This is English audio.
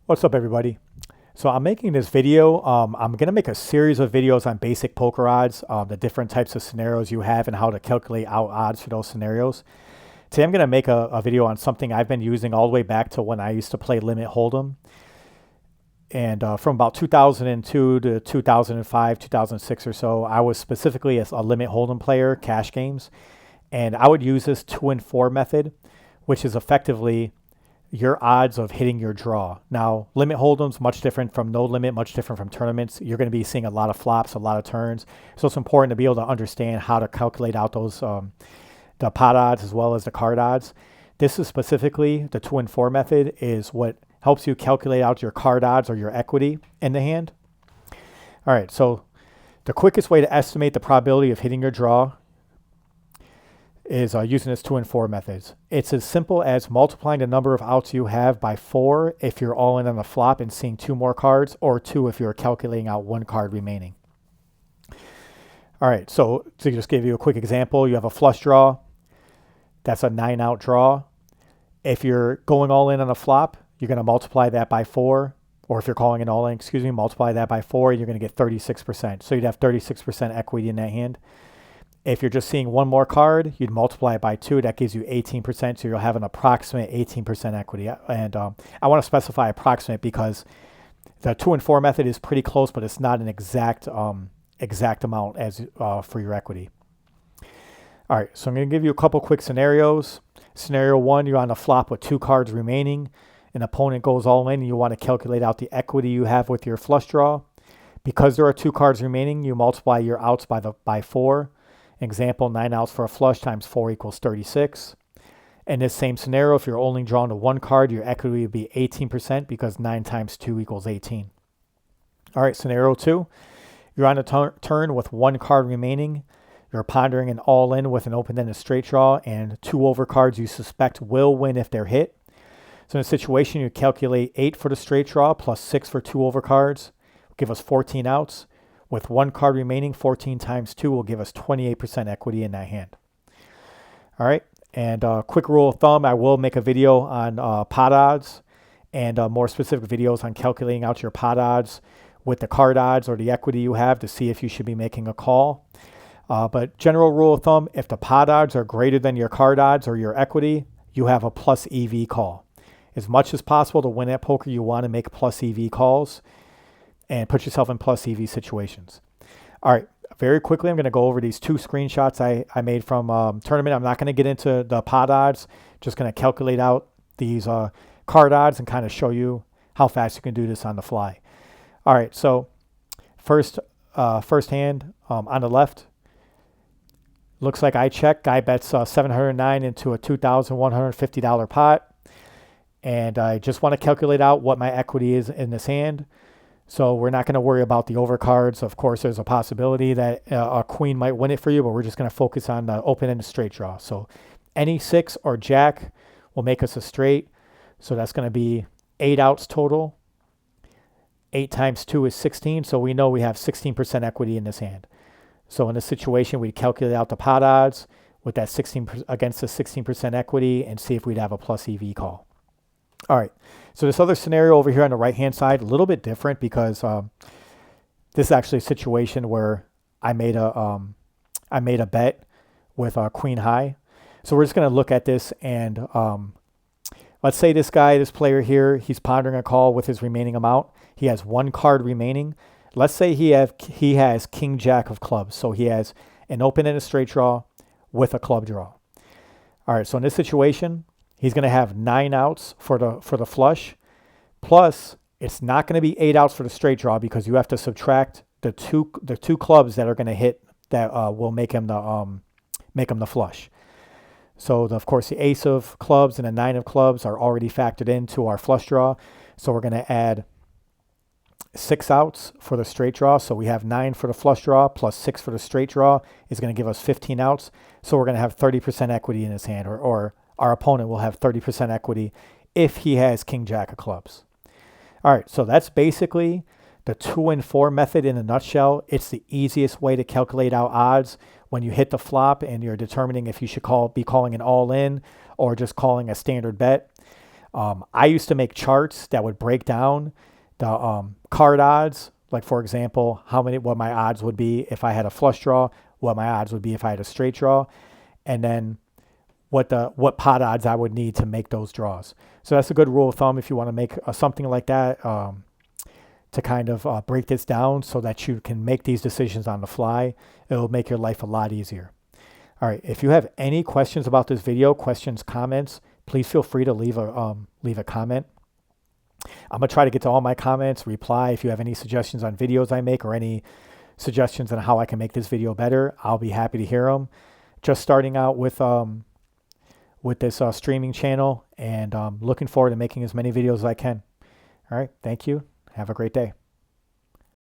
What's up, everybody? So I'm making this video. I'm going to make a series of videos on basic poker odds, the different types of scenarios you have and how to calculate out odds for those scenarios. Today I'm going to make a video on something I've been using all the way back to when I used to play Limit Hold'em. And from about 2002 to 2005, 2006 or so, I was specifically a Limit Hold'em player, cash games. And I would use this 2 and 4 method, which is effectively your odds of hitting your draw. Now, limit hold'em's much different from no limit, much different from tournaments. You're going to be seeing a lot of flops, a lot of turns. So it's important to be able to understand how to calculate out those the pot odds as well as the card odds. This is specifically the 2 and 4 method is what helps you calculate out your card odds or your equity in the hand. All right, so the quickest way to estimate the probability of hitting your draw is using this 2 and 4 methods. It's as simple as multiplying the number of outs you have by 4 if you're all in on the flop and seeing 2 more cards, or 2 if you're calculating out 1 card remaining. All right, so to just give you a quick example, you have a flush draw. That's a 9-out draw. If you're going all in on a flop, you're going to multiply that by 4, or if you're calling it all in, multiply that by 4, you're going to get 36%. So you'd have 36% equity in that hand. If you're just seeing 1 more card, you'd multiply it by 2. That gives you 18%, so you'll have an approximate 18% equity. And I want to specify approximate because the 2 and 4 method is pretty close, but it's not an exact amount as for your equity. All right, so I'm going to give you a couple quick scenarios. Scenario 1, you're on a flop with 2 cards remaining. An opponent goes all in, and you want to calculate out the equity you have with your flush draw. Because there are 2 cards remaining, you multiply your outs by 4. Example, 9 outs for a flush times 4 equals 36. In this same scenario, if you're only drawn to 1 card, your equity would be 18% because 9 times 2 equals 18. All right, scenario 2. You're on a turn with 1 card remaining. You're pondering an all-in with an open-ended straight draw and 2 overcards you suspect will win if they're hit. So in a situation, you calculate 8 for the straight draw plus 6 for 2 overcards. Give us 14 outs. With 1 card remaining, 14 times 2 will give us 28% equity in that hand. All right, and quick rule of thumb, I will make a video on pot odds and more specific videos on calculating out your pot odds with the card odds or the equity you have to see if you should be making a call. But general rule of thumb, if the pot odds are greater than your card odds or your equity, you have a plus EV call. As much as possible to win at poker, you want to make plus EV calls and put yourself in plus EV situations. All right, very quickly, I'm going to go over these 2 screenshots I made from tournament. I'm not going to get into the pot odds, just going to calculate out these card odds and kind of show you how fast you can do this on the fly. All right, so first hand on the left, looks like I check. Guy bets 709 into a $2,150 pot. And I just want to calculate out what my equity is in this hand. So we're not going to worry about the overcards. Of course, there's a possibility that a queen might win it for you, but we're just going to focus on the open-ended straight draw. So any 6 or jack will make us a straight. So that's going to be 8 outs total. 8 times 2 is 16, so we know we have 16% equity in this hand. So in this situation, we'd calculate out the pot odds with that 16 against the 16% equity and see if we'd have a plus EV call. All right, so this other scenario over here on the right-hand side, a little bit different because this is actually a situation where I made a bet with a queen high. So we're just going to look at this and let's say this player here, he's pondering a call with his remaining amount. He has 1 card remaining. Let's say he has king jack of clubs. So he has an open-ended straight draw with a club draw. All right, so in this situation, he's going to have 9 outs for the flush. Plus, it's not going to be 8 outs for the straight draw because you have to subtract the two clubs that are going to hit that will make him the flush. So of course the ace of clubs and the 9 of clubs are already factored into our flush draw. So we're going to add 6 outs for the straight draw. So we have 9 for the flush draw plus 6 for the straight draw is going to give us 15 outs. So we're going to have 30% equity in his hand, or our opponent will have 30% equity if he has king jack of clubs. All right, so that's basically the 2 and 4 method in a nutshell. It's the easiest way to calculate out odds when you hit the flop and you're determining if you should be calling an all-in or just calling a standard bet. I used to make charts that would break down the card odds. Like for example, what my odds would be if I had a flush draw, what my odds would be if I had a straight draw, and then what pot odds I would need to make those draws. So that's a good rule of thumb if you want to make something like that, to kind of break this down so that you can make these decisions on the fly. It'll make your life a lot easier. All right, if you have any questions about this video, questions, comments, please feel free to leave a comment. I'm going to try to get to all my comments, reply. If you have any suggestions on videos I make or any suggestions on how I can make this video better, I'll be happy to hear them. Just starting out with this streaming channel, and looking forward to making as many videos as I can. All right, thank you. Have a great day.